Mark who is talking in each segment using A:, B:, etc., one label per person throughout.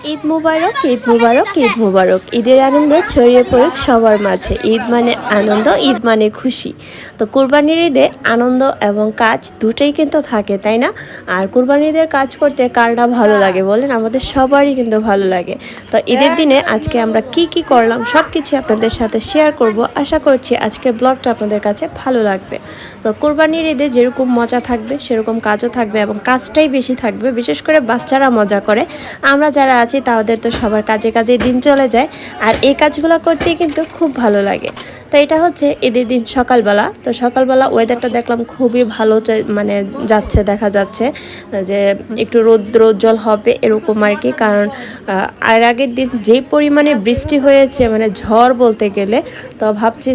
A: ঈদ মুবারক, ঈদ মুবারক, ঈদ মুবারক। ঈদের আনন্দ ছড়িয়ে পড়ুক সবার মাঝে। ঈদ মানে আনন্দ, ঈদ মানে খুশি। তো কুরবানির ঈদে আনন্দ এবং কাজ দুটোই কিন্তু থাকে, তাই না? আর কুরবানির ঈদের কাজ করতে কার না ভালো লাগে বলেন? আমাদের সবারই কিন্তু ভালো লাগে। তো ঈদের দিনে আজকে আমরা কি কি করলাম সব কিছু আপনাদের সাথে শেয়ার করব। আশা করছি আজকের ব্লগটা আপনাদের কাছে ভালো লাগবে। তো কুরবানির ঈদে যেরকম মজা থাকবে সেরকম কাজও থাকবে এবং কাজটাই বেশি থাকবে। বিশেষ করে বাচ্চারা মজা করে, আমরা যারা আছি তাদের তো সবার কাজে কাজে দিন চলে যায়, আর এই কাজগুলো করতেই কিন্তু খুব ভালো লাগে। তো এটা হচ্ছে ঈদের দিন সকালবেলা। তো সকালবেলা ওয়েদারটা দেখলাম খুবই ভালো, মানে যাচ্ছে, দেখা যাচ্ছে যে একটু রৌদ্রোজ্জ্বল হবে এরকম আর কি। কারণ আর আগের দিন যেই পরিমাণে বৃষ্টি হয়েছে, মানে ঝড় বলতে গেলে, তো ভাবছি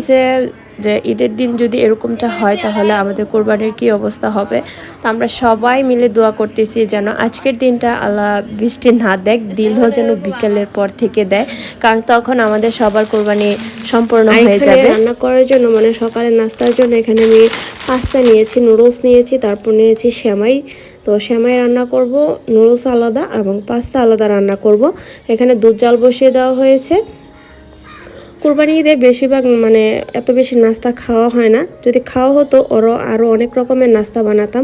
A: যে ঈদের দিন যদি এরকমটা হয় তাহলে আমাদের কোরবানির কী অবস্থা হবে। তো আমরা সবাই মিলে দোয়া করতেছি যেন আজকের দিনটা আল্লাহ বৃষ্টি না দেয়, দিনও যেন বিকেলের পর থেকে দেয়, কারণ তখন আমাদের সবার কোরবানি সম্পূর্ণ হয়ে যাবে। রান্না করার জন্য, মানে সকালের নাস্তার জন্য এখানে আমি পাস্তা নিয়েছি, নুডলস নিয়েছি, তারপর নিয়েছি সেমাই। তো সেমাই রান্না করব, নুডলস আলাদা এবং পাস্তা আলাদা রান্না করব। এখানে দুধ জাল বসিয়ে দেওয়া হয়েছে। কুরবানি ঈদে বেশিরভাগ মানে এত বেশি নাস্তা খাওয়া হয় না। যদি খাওয়া হতো আরও অনেক রকমের নাস্তা বানাতাম।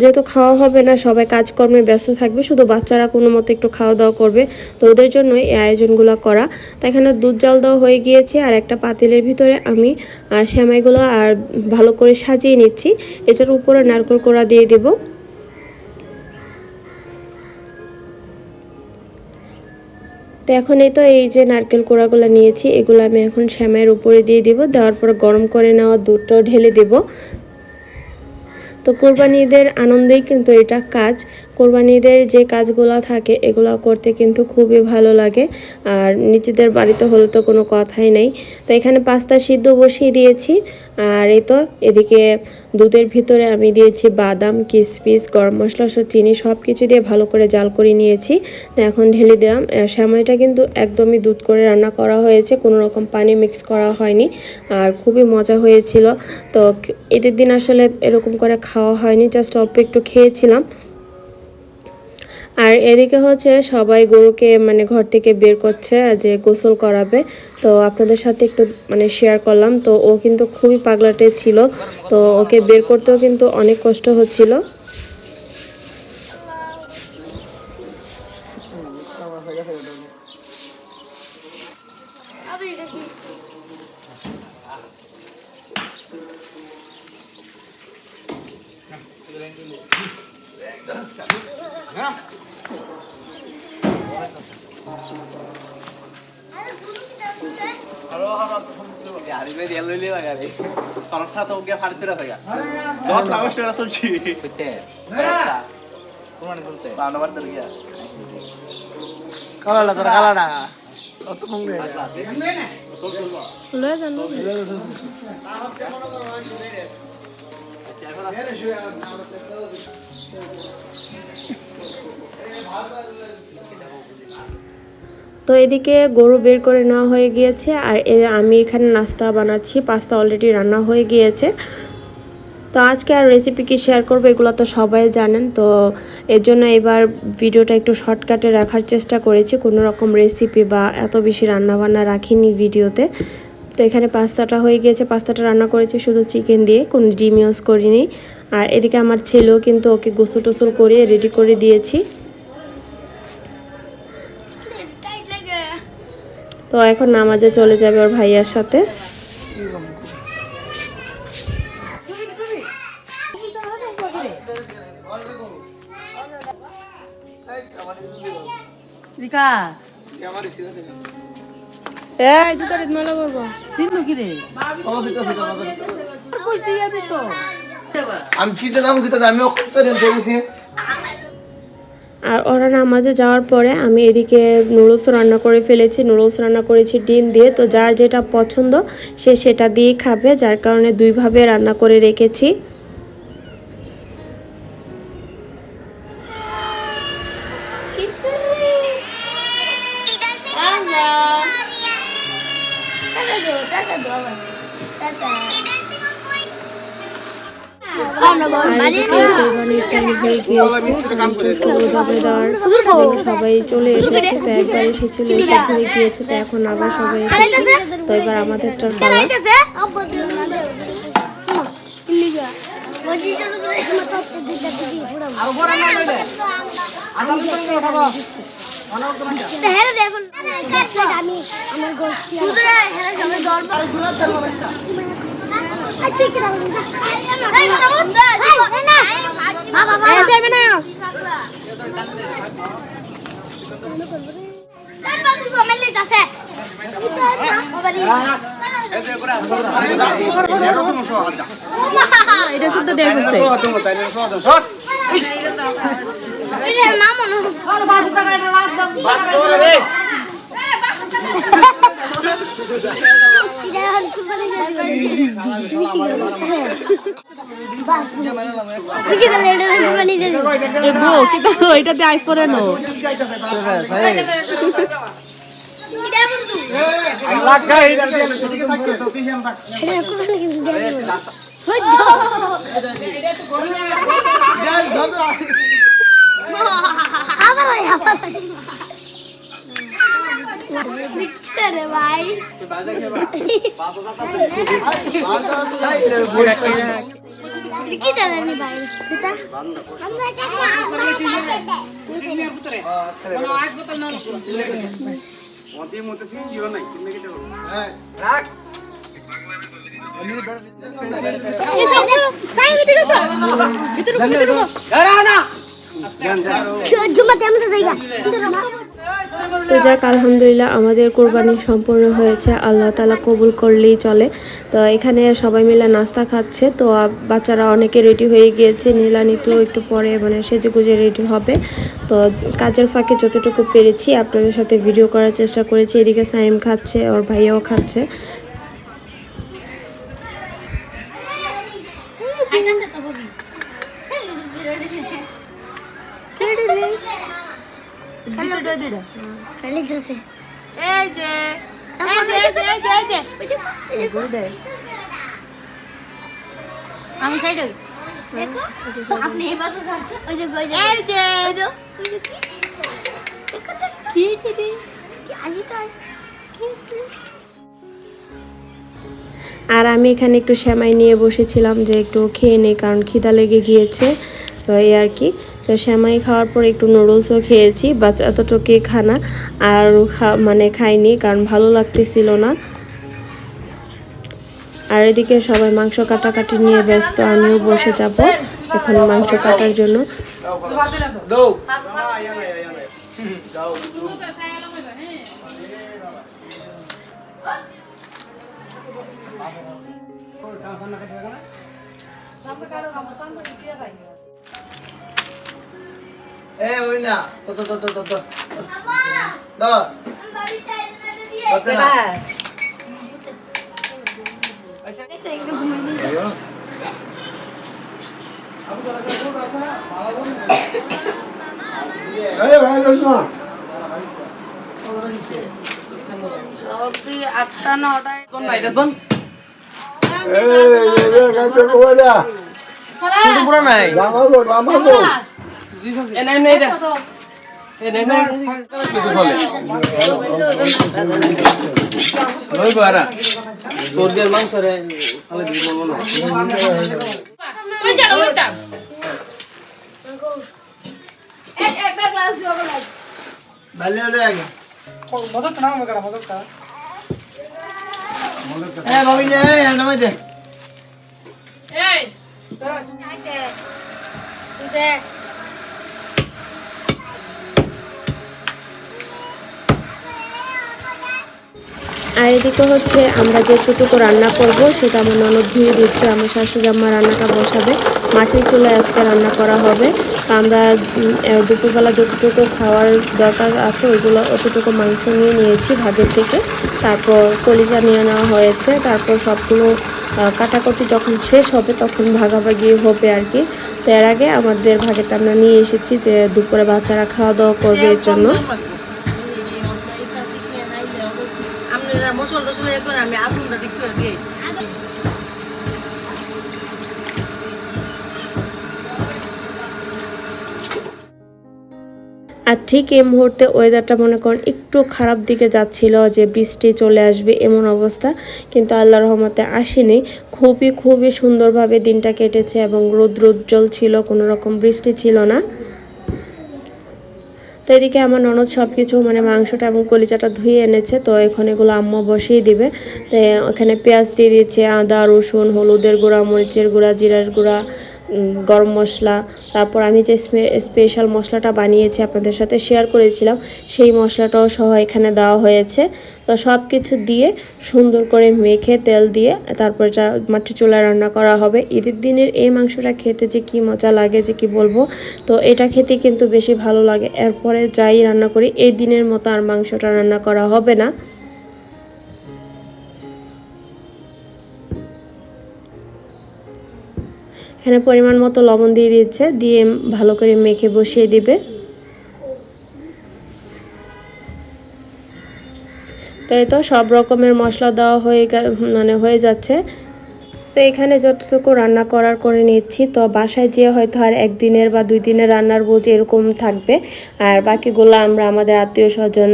A: যেহেতু খাওয়া হবে না, সবাই কাজকর্মে ব্যস্ত থাকবে, শুধু বাচ্চারা কোনো মতো একটু খাওয়া দাওয়া করবে, তো ওদের জন্যই এই আয়োজনগুলো করা। তো এখানে দুধ জাল দেওয়া হয়ে গিয়েছে, আর একটা পাতিলের ভিতরে আমি সেমাইগুলো আর ভালো করে সাজিয়ে নিচ্ছি। এটার উপরে নারকেল কোড়া দিয়ে দেবো। তো এখন এই যে নারকেল কোড়াগুলো নিয়েছি, এগুলো আমি এখন সেমাইয়ের উপরে দিয়ে দিব। দেওয়ার পরে গরম করে নেওয়া দুধটাও ঢেলে দেব। তো কোরবানি ঈদের আনন্দেই কিন্তু এটা কাজ। কোরবানি ঈদের যে কাজগুলো থাকে এগুলো করতে কিন্তু খুবই ভালো লাগে, আর নিজেদের বাড়িতে হলে তো কোনো কথাই নেই। তো এখানে পাস্তা সিদ্ধ বসিয়ে দিয়েছি, আর এই তো এদিকে দুধের ভিতরে আমি দিয়েছি বাদাম, কিশমিশ, গরম মশলা, চিনি সব কিছু দিয়ে ভালো করে জাল করে নিয়েছি। এখন ঢেলে দিলাম। সেমাইটা কিন্তু একদমই দুধ করে রান্না করা হয়েছে, কোনো রকম পানি মিক্স করা হয়নি, আর খুবই মজা হয়েছিল। তো ঈদের দিন আসলে এরকম করে খাওয়া হয়নি, জাস্ট অল্প একটু খেয়েছিলাম। আর এদিকে হচ্ছে সবাই গরুকে মানে ঘর থেকে বের করছে যে গোসল করাবে। তো আপনাদের সাথে একটু মানে শেয়ার করলাম। তো ও কিন্তু খুবই পাগলাটে ছিল, তো ওকে বের করতেও কিন্তু অনেক কষ্ট হচ্ছিল।
B: Hari ini dia luli lah kali. Kalau satu dia hari tidak saya. Jawab lama sudah tuh sih. Betul. Kemana tuh? Tahu nomor tergia. Kalau lah terkalah dah. Atau mungkin.
A: Lo জানো তো এদিকে গরু বের করে নেওয়া হয়ে গিয়েছে, আর আমি এখানে নাস্তা বানাচ্ছি। পাস্তা অলরেডি রান্না হয়ে গিয়েছে। তো আজকে আর রেসিপি কি শেয়ার করবো এগুলো তো সবাই জানেন। তো এর জন্য এবার ভিডিওটা একটু শর্টকাটে রাখার চেষ্টা করেছি, কোনো রকম রেসিপি বা এত বেশি রান্নাবান্না রাখিনি ভিডিওতে। তো এখানে পাস্তাটা হয়ে গিয়েছে, পাস্তাটা রান্না করেছি শুধু চিকেন দিয়ে, কোনো ডিম ইউজ করিনি। আর এদিকে আমার ছেলেও কিন্তু ওকে গোসল টোসল করে রেডি করে দিয়েছি। তো এখন নামাজে চলে যাবে ওর ভাইয়ার সাথে। আর ওরা নামাজে যাওয়ার পরে আমি এদিকে নুডলস রান্না করে ফেলেছি। নুডলস রান্না করেছি ডিম দিয়ে। তো যার যেটা পছন্দ সে সেটা দিয়েই খাবে, যার কারণে দুইভাবে রান্না করে রেখেছি। আর এদিকে কোরবানির টাইম হয়ে গিয়েছে, শুরু যাবে দেওয়ার জন্য সবাই চলে এসেছে। তো একবার এসেছিল, এসে ঘুরে গিয়েছে, তো এখন আবার সবাই এসেছে। তো এবার আমাদেরটার পালা।
C: এটা শুদ্ধ দেয়া করতে এটাতে আইস করে নো
D: ভাই কি জানি ভাই এটা
A: তো যাক, আলহামদুলিল্লাহ আমাদের কোরবানি সম্পূর্ণ হয়েছে, আল্লাহ তাআলা কবুল করলেই চলে। তো এখানে সবাই মিলে নাস্তা খাচ্ছে। তো বাচ্চারা অনেকে রেডি হয়ে গিয়েছে, নীলানি তো একটু পরে মানে সেজে গুজে রেডি হবে। তো কাজের ফাঁকে যতটুকু পেরেছি আপনাদের সাথে ভিডিও করার চেষ্টা করেছি। এদিকে সাইম খাচ্ছে, ওর ভাইয়াও খাচ্ছে।
D: আমি সাইড হই দেখো আপনি এই বাসে যান ওই যে ওই যে কি দিদি কি আজি তো
A: আর আমি এখানে একটু সেমাই নিয়ে বসেছিলাম যে একটু খেয়ে নিই, কারণ খিদা লেগে গিয়েছে। তো এই আর কি। তো সেমাই খাওয়ার পর একটু নুডলসও খেয়েছি, বাস এতটুকুই খানা। আর মানে খাইনি, কারণ ভালো লাগতেছিল না। আর এদিকে সবাই মাংস কাটাকাটি নিয়ে ব্যস্ত, আমিও বসে যাব এখন মাংস কাটার জন্য।
B: ওই না তো
D: বাবা আমি বাড়ি চাইলে দিয়ে আচ্ছা একদম ঘুমিয়ে দিই
C: সবই 8টা 9টায়
B: কোন নাই দেখুন পুরো নাই এনে এনে এটা এনে এনে ওই বারা তোরদের মাংস রে তাহলে দিব না
C: ওই যা ওইটা
D: একটা গ্লাস দিও বলা
B: ভালো হলো আগে
E: মদত না আমাকে মদতটা
B: ভাবি নে এন্ড মধ্যে
C: এই
D: দে
A: আর এদিকে হচ্ছে আমরা যেটুকু রান্না করব সেটা আমার ননদ ধুয়ে দিচ্ছে। আমার শাশুড়ি আম্মা রান্নাটা বসাবে, মাটির চুলায় আজকে রান্না করা হবে। আমরা দুপুরবেলা যতটুকু খাওয়ার দরকার আছে ওইগুলো অতটুকু মাংস নিয়ে নিয়েছি ভাগের থেকে, তারপর কলিজা নিয়ে নেওয়া হয়েছে। তারপর সবগুলো কাটাকুটি যখন শেষ হবে তখন ভাগাভাগি হবে আর কি। তো এর আগে আমাদের ভাগেরটা আমরা নিয়ে এসেছি যে দুপুরে বাচ্চারা খাওয়া দাওয়া করবে এর জন্য।
C: মশলা টসলা এখন আমি আগুনটা ঠিক করে দিই
A: আর ঠিক এই মুহূর্তে ওয়েদারটা মনে করেন একটু খারাপ দিকে যাচ্ছিল, যে বৃষ্টি চলে আসবে এমন অবস্থা, কিন্তু আল্লাহর রহমতে আসেনি। খুবই খুবই সুন্দরভাবে দিনটা কেটেছে এবং রৌদ্র উজ্জ্বল ছিল, কোনো রকম বৃষ্টি ছিল না। তো এদিকে আমার ননদ সব কিছু মানে মাংসটা এবং কলিজাটা ধুয়ে এনেছে, তো এখন এগুলো আম্মা বসিয়ে দিবে। তো ওখানে পেঁয়াজ দিয়ে দিয়েছে, আদা রসুন হলুদের গুঁড়া মরিচের গুঁড়া জিরার গুঁড়া গরম মশলা, তারপর আমি যে স্পেশাল মশলাটা বানিয়েছি আপনাদের সাথে শেয়ার করেছিলাম সেই মশলাটাও সহ এখানে দেওয়া হয়েছে। তো সব কিছু দিয়ে সুন্দর করে মেখে তেল দিয়ে তারপর যা মাটির চুলায় রান্না করা হবে। ঈদের দিনের এই মাংসটা খেতে যে কি মজা লাগে যে কি বলবো। তো এটা খেতে কিন্তু বেশি ভালো লাগে। এরপরে যাই রান্না করি এই দিনের মতো আর মাংসটা রান্না করা হবে না। এখানে পরিমাণ মতো লবণ দিয়ে দিচ্ছে, দিয়ে ভালো করে মেখে বসিয়ে দিবে। তাই তো সব রকমের মশলা দেওয়া হয়ে যাচ্ছে। তো এখানে যতটুকু রান্না করার করে নিচ্ছি। তো বাসায় যেয়ে হয়তো আর একদিনের বা 2 দিনের রান্নার বোঝ এরকম থাকবে, আর বাকিগুলো আমরা আমাদের আত্মীয় স্বজন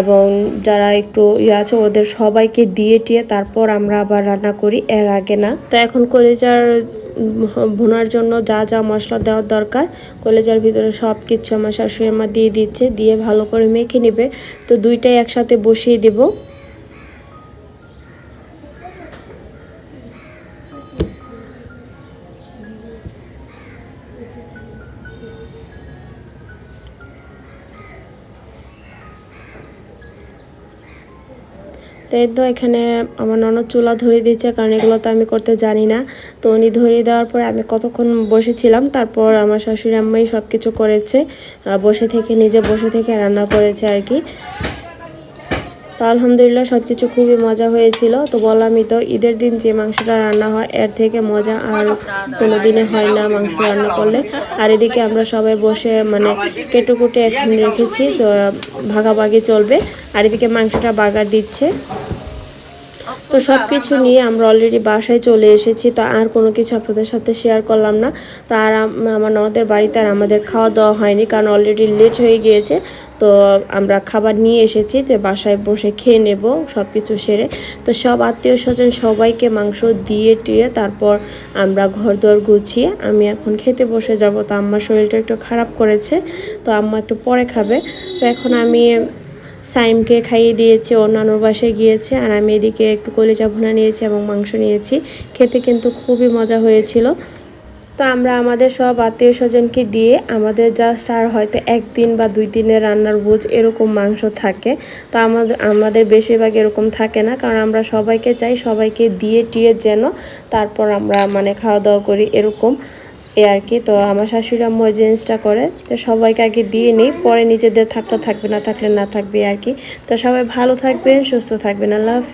A: এবং যারা একটু আছে ওদের সবাইকে দিয়ে টিয়ে তারপর আমরা আবার রান্না করি, এর আগে না। তো এখন কলিজার ভুনার জন্য যা যা মশলা দেওয়ার দরকার কলিজার ভিতরে সব কিছু আমার শাশুড়ি মা দিয়ে দিচ্ছে, দিয়ে ভালো করে মেখে নেবে। তো দুইটাই একসাথে বসিয়ে দেব। তাই তো এখানে আমার ননদ চুলা ধরিয়ে দিচ্ছে, কারণ এগুলো তো আমি করতে জানি না। তো উনি ধরিয়ে দেওয়ার পরে আমি কতক্ষণ বসেছিলাম, তারপর আমার শাশুড়ি আম্মাই সব কিছু করেছে, নিজে বসে থেকে রান্না করেছে আর কি। তো আলহামদুলিল্লাহ সব কিছু খুবই মজা হয়েছিল। তো বললামই তো ঈদের দিন যে মাংসটা রান্না হয় এর থেকে মজা আর কোনো দিনে হয় না মাংস রান্না করলে। আর এদিকে আমরা সবাই বসে মানে কেটে কুটে এখন রেখেছি, তো ভাগাভাগি চলবে। আর এদিকে মাংসটা বাগার দিচ্ছে। তো সব কিছু নিয়ে আমরা অলরেডি বাসায় চলে এসেছি। তো আর কোনো কিছু আপনাদের সাথে শেয়ার করলাম না। তো আর আমার ননদের বাড়িতে আর আমাদের খাওয়া দাওয়া হয়নি, কারণ অলরেডি লেট হয়ে গিয়েছে। তো আমরা খাবার নিয়ে এসেছি যে বাসায় বসে খেয়ে নেব সব কিছু সেরে। তো সব আত্মীয় স্বজন সবাইকে মাংস দিয়ে টিয়ে তারপর আমরা ঘর দোর গুছিয়ে আমি এখন খেতে বসে যাব। তো আম্মার শরীরটা একটু খারাপ করেছে, তো আম্মা একটু পরে খাবে। তো এখন আমি সাইমকে খাইয়ে দিয়েছি, ও নানুর বাসায় গিয়েছে, আর আমি এদিকে একটু কলিজা ভুনা নিয়েছি এবং মাংস নিয়েছি। খেতে কিন্তু খুবই মজা হয়েছিল। তো আমরা আমাদের সব আত্মীয় স্বজনকে দিয়ে আমাদের জাস্ট আর হয়তো 1 দিন বা 2 দিনের রান্নার বোঝ এরকম মাংস থাকে। তো আমাদের বেশিরভাগ এরকম থাকে না, কারণ আমরা সবাইকে চাই সবাইকে দিয়ে টিয়ে যেন তারপর আমরা মানে খাওয়া দাওয়া করি এরকম আর কি। তো আমার শাশুড়ি আম্মু ওই জিনিসটা করে, তো সবাইকে আগে দিয়ে নিই, পরে নিজেদের থাকলে থাকবে, না থাকলে না থাকবে আর কি। তো সবাই ভালো থাকবেন, সুস্থ থাকবেন। আল্লাহ হাফেজ।